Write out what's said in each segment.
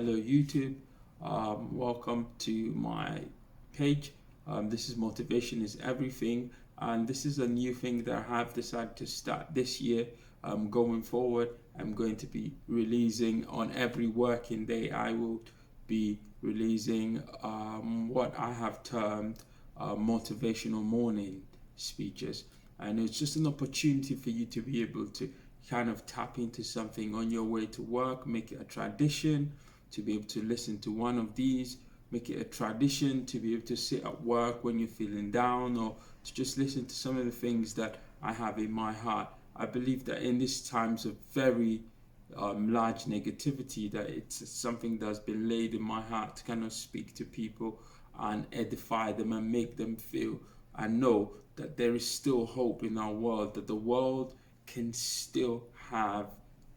Hello YouTube, welcome to my page. This is Motivation is Everything, and this is a new thing that I have decided to start this year. Going forward, I'm going to be releasing on every working day. I will be releasing what I have termed motivational morning speeches, and it's just an opportunity for you to be able to kind of tap into something on your way to work, make it a tradition to be able to listen to one of these, make it a tradition to be able to sit at work when you're feeling down, or to just listen to some of the things that I have in my heart. I believe that in these times of very large negativity, that it's something that's been laid in my heart to kind of speak to people and edify them and make them feel and know that there is still hope in our world, that the world can still have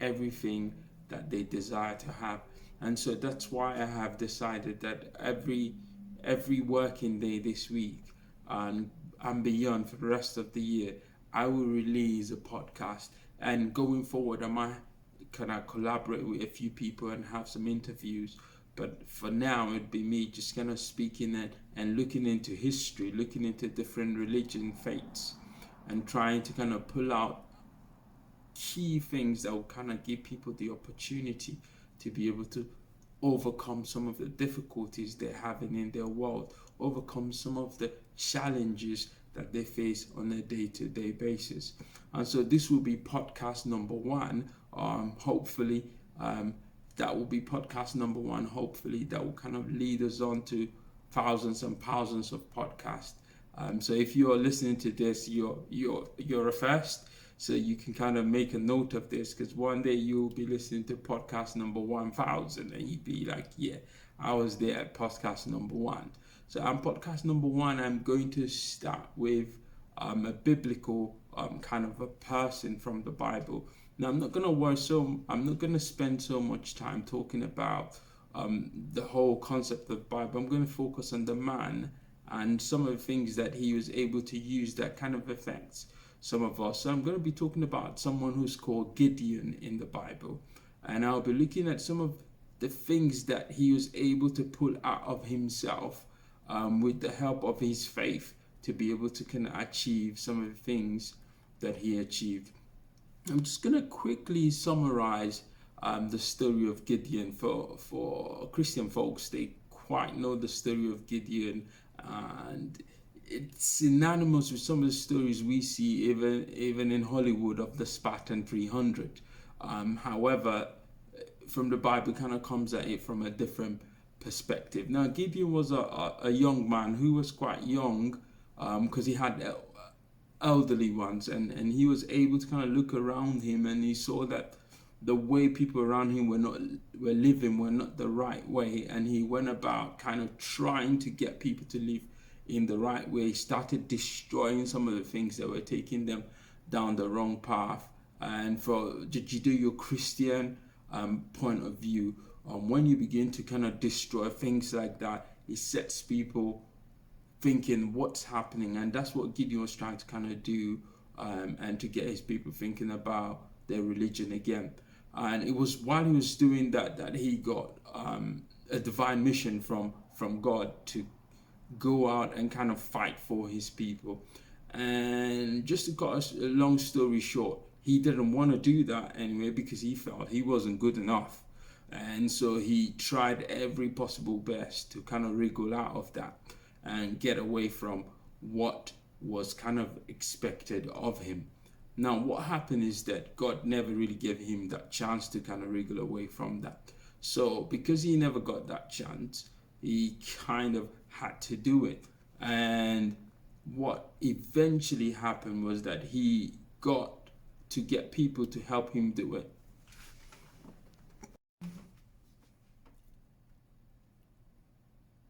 everything that they desire to have. And so that's why I have decided that every working day this week and beyond for the rest of the year, I will release a podcast. And going forward, I might kind of collaborate with a few people and have some interviews. But for now, it'd be me just kind of speaking and looking into history, looking into different religion faiths, and trying to kind of pull out key things that will kind of give people the opportunity to be able to overcome some of the difficulties they're having in their world, overcome some of the challenges that they face on a day-to-day basis. And so this will be podcast number one. Hopefully that will be podcast number one. Hopefully that will kind of lead us on to thousands and thousands of podcasts. So if you are listening to this, you're a first. So you can kind of make a note of this, because one day you'll be listening to podcast number 1000 and you'd be like, yeah, I was there at podcast number one. So on podcast number one, I'm going to start with a biblical kind of a person from the Bible. Now, I'm not going to spend so much time talking about the whole concept of the Bible. I'm going to focus on the man and some of the things that he was able to use that kind of affects some of us. So I'm going to be talking about someone who's called Gideon in the Bible, and I'll be looking at some of the things that he was able to pull out of himself with the help of his faith to be able to kind of achieve some of the things that he achieved. I'm just going to quickly summarize the story of Gideon for Christian folks. They quite know the story of Gideon, and it's synonymous with some of the stories we see even in Hollywood of the Spartan 300. However, from the Bible, kind of comes at it from a different perspective. Now, Gideon was a young man who was quite young because he had elderly ones, and he was able to kind of look around him, and he saw that the way people around him were living were not the right way, and he went about kind of trying to get people to live in the right way. He started destroying some of the things that were taking them down the wrong path. And for Judeo-Christian point of view, when you begin to kind of destroy things like that, it sets people thinking what's happening, and that's what Gideon was trying to kind of do, and to get his people thinking about their religion again. And it was while he was doing that he got a divine mission from God to go out and kind of fight for his people. And just to cut a long story short, he didn't want to do that anyway because he felt he wasn't good enough. And so he tried every possible best to kind of wriggle out of that and get away from what was kind of expected of him. Now, what happened is that God never really gave him that chance to kind of wriggle away from that. So because he never got that chance, he kind of had to do it. And what eventually happened was that he got to get people to help him do it.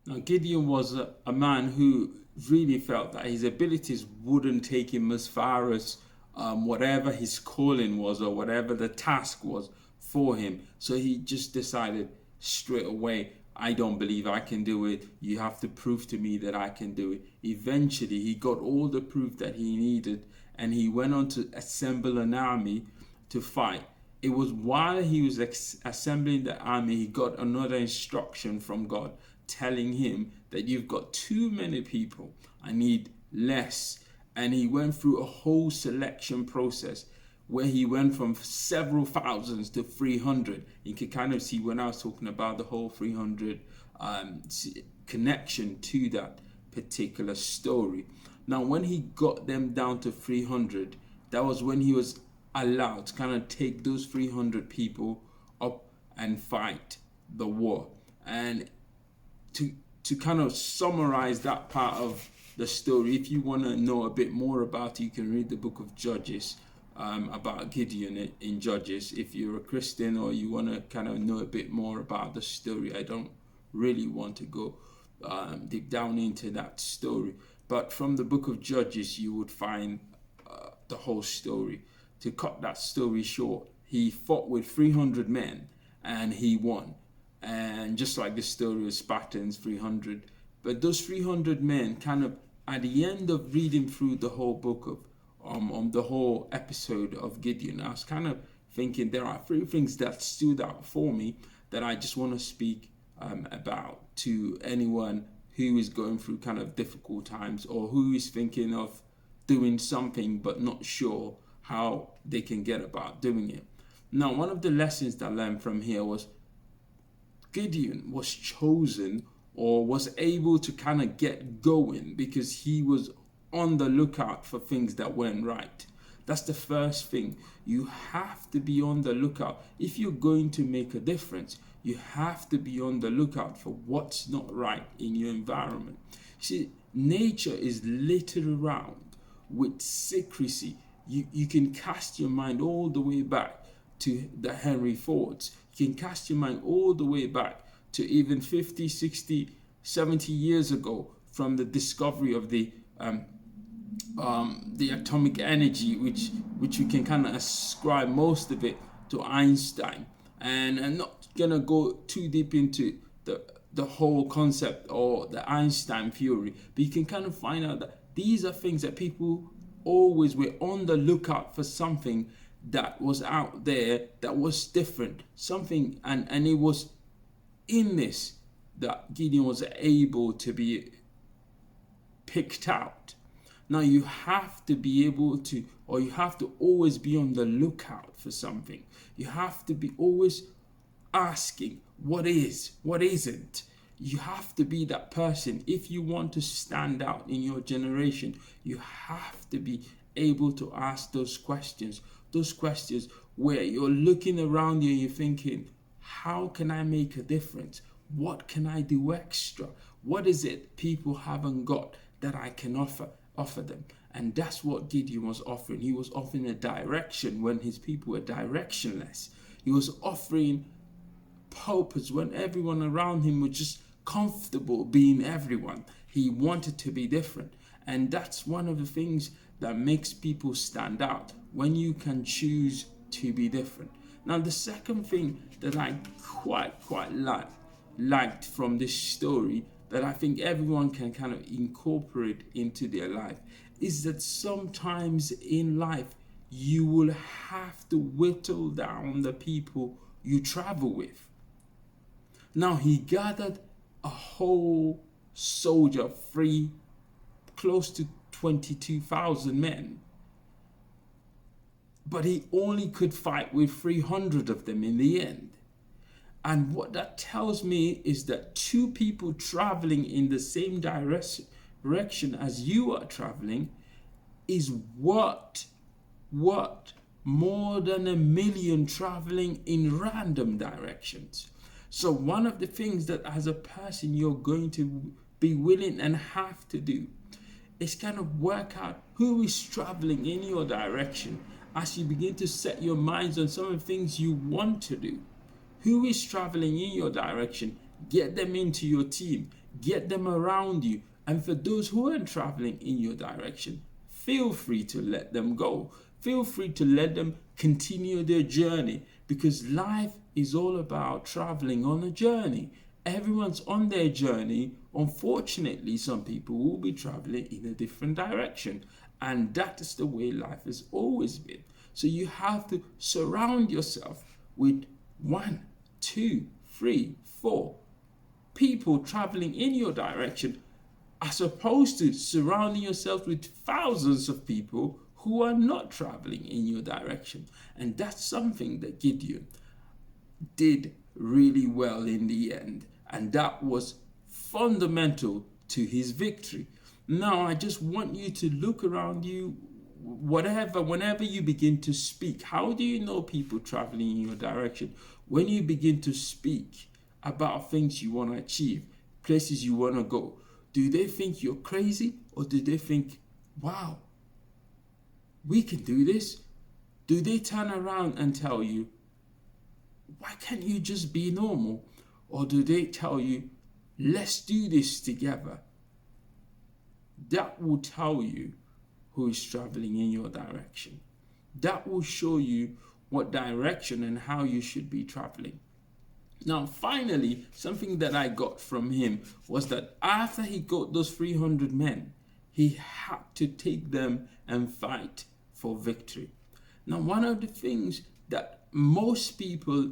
Now, Gideon was a man who really felt that his abilities wouldn't take him as far as whatever his calling was or whatever the task was for him. So he just decided straight away, I don't believe I can do it. You have to prove to me that I can do it. Eventually, he got all the proof that he needed, and he went on to assemble an army to fight. it was while he was assembling the army, he got another instruction from God telling him that you've got too many people, I need less. And he went through a whole selection process where he went from several thousands to 300. You can kind of see when I was talking about the whole 300 connection to that particular story. Now, when he got them down to 300, that was when he was allowed to kind of take those 300 people up and fight the war. And to kind of summarize that part of the story, if you want to know a bit more about it, you can read the book of Judges, about Gideon in Judges. If you're a Christian or you want to kind of know a bit more about the story, I don't really want to go deep down into that story, but from the book of Judges you would find the whole story. To cut that story short, he fought with 300 men and he won. And just like the story of Spartans, 300, but those 300 men kind of, at the end of reading through the whole book of the whole episode of Gideon, I was kind of thinking there are three things that stood out for me that I just want to speak about to anyone who is going through kind of difficult times, or who is thinking of doing something but not sure how they can get about doing it. Now, one of the lessons that I learned from here was Gideon was chosen, or was able to kind of get going, because he was on the lookout for things that weren't right. That's the first thing. You have to be on the lookout. If you're going to make a difference, you have to be on the lookout for what's not right in your environment. See, nature is littered around with secrecy. You can cast your mind all the way back to the Henry Fords. You can cast your mind all the way back to even 50, 60, 70 years ago, from the discovery of the atomic energy, which we can kind of ascribe most of it to Einstein. And I'm not gonna go too deep into the whole concept or the Einstein theory, but you can kind of find out that these are things that people always were on the lookout for, something that was out there that was different, something, and it was in this that Gideon was able to be picked out. Now you have to be able to, or you have to always be on the lookout for something. You have to be always asking what is, what isn't. You have to be that person. If you want to stand out in your generation, you have to be able to ask those questions where you're looking around you and you're thinking, how can I make a difference? What can I do extra? What is it people haven't got that I can offer them? And that's what Gideon was offering. He was offering a direction when his people were directionless. He was offering purpose when everyone around him was just comfortable being everyone. He wanted to be different. And that's one of the things that makes people stand out, when you can choose to be different. Now, the second thing that I quite liked from this story, that I think everyone can kind of incorporate into their life, is that sometimes in life you will have to whittle down the people you travel with. Now, he gathered a whole soldier, close to 22,000 men, but he only could fight with 300 of them in the end. And what that tells me is that two people traveling in the same direction as you are traveling is what more than 1 million traveling in random directions. So one of the things that as a person you're going to be willing and have to do is kind of work out who is traveling in your direction as you begin to set your minds on some of the things you want to do. Who is traveling in your direction? Get them into your team. Get them around you. And for those who aren't traveling in your direction, feel free to let them go. Feel free to let them continue their journey, because life is all about traveling on a journey. Everyone's on their journey. Unfortunately, some people will be traveling in a different direction. And that is the way life has always been. So you have to surround yourself with 1, 2, 3, 4 people traveling in your direction, as opposed to surrounding yourself with thousands of people who are not traveling in your direction. And that's something that Gideon did really well in the end, and that was fundamental to his victory. Now I just want you to look around you, whenever you begin to speak. How do you know people traveling in your direction? When you begin to speak about things you want to achieve, places you want to go, do they think you're crazy, or do they think, wow, we can do this? Do they turn around and tell you, why can't you just be normal? Or do they tell you, let's do this together? That will tell you who is traveling in your direction. That will show you what direction and how you should be traveling. Now, finally, something that I got from him was that after he got those 300 men, he had to take them and fight for victory. Now, one of the things that most people,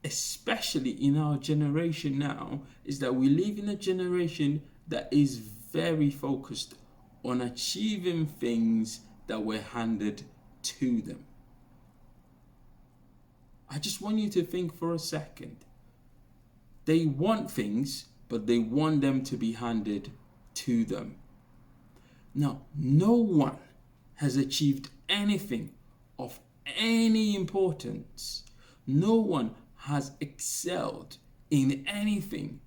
especially in our generation now, is that we live in a generation that is very focused on achieving things that were handed to them. I just want you to think for a second. They want things, but they want them to be handed to them. Now, no one has achieved anything of any importance. No one has excelled in anything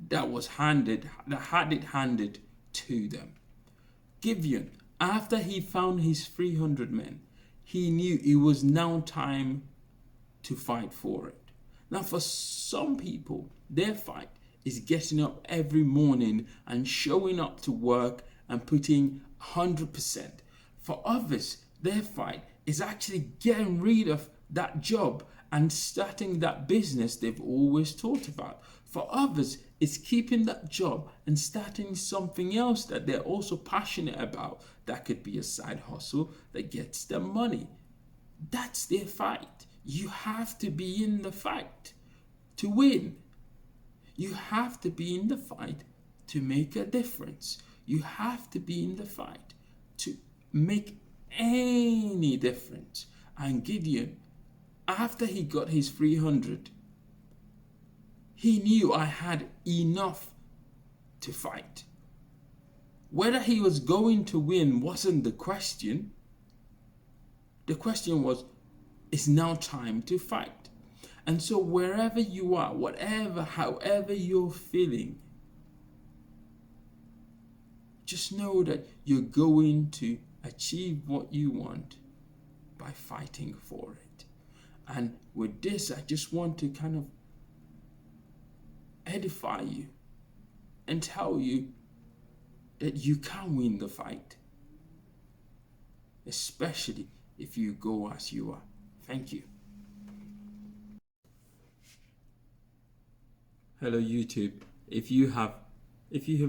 that had it handed to them. Gideon, after he found his 300 men, he knew it was now time to fight for it. Now, for some people, their fight is getting up every morning and showing up to work and putting 100%. For others, their fight is actually getting rid of that job and starting that business they've always thought about. For others, it's keeping that job and starting something else that they're also passionate about. That could be a side hustle that gets them money. That's their fight. You have to be in the fight to win. You have to be in the fight to make a difference. You have to be in the fight to make any difference. And Gideon, after he got his 300, he knew I had enough to fight. Whether he was going to win wasn't the question. The question was, it's now time to fight. And so wherever you are, however you're feeling, just know that you're going to achieve what you want by fighting for it. And with this, I just want to kind of edify you and tell you that you can win the fight, especially if you go as you are. Thank you. Hello YouTube. If you have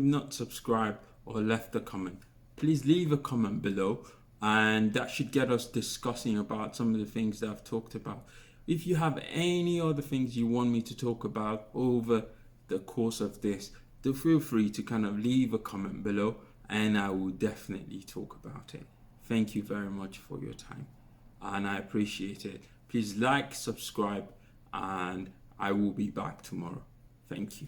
not subscribed or left a comment, please leave a comment below, and that should get us discussing about some of the things that I've talked about. If you have any other things you want me to talk about over the course of this, do feel free to kind of leave a comment below, and I will definitely talk about it. Thank you very much for your time, and I appreciate it. Please like, subscribe, and I will be back tomorrow. Thank you.